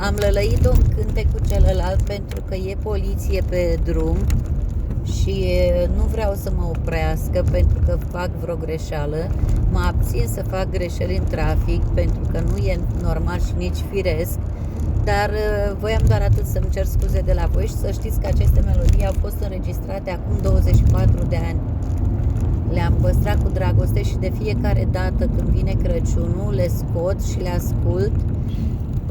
Am lălăit-o în cântecul celălalt pentru că e poliție pe drum și nu vreau să mă oprească pentru că fac vreo greșeală. Mă abțin să fac greșeli în trafic pentru că nu e normal și nici firesc. Dar voiam doar atât, să-mi cer scuze de la voi și să știți că aceste melodii au fost înregistrate acum 24 de ani. Le-am păstrat cu dragoste și de fiecare dată când vine Crăciunul le scot și le ascult.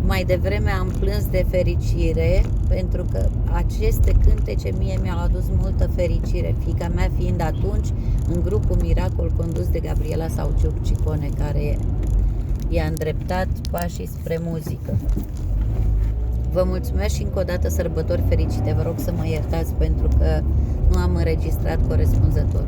Mai devreme am plâns de fericire pentru că aceste cântece mie mi-au adus multă fericire, fiica mea fiind atunci în grupul Miracol condus de Gabriela Sauciuc-Cicone, care i-a îndreptat pașii spre muzică. Vă mulțumesc și încă o dată sărbători fericite. Vă rog să mă iertați pentru că nu am înregistrat corespunzător.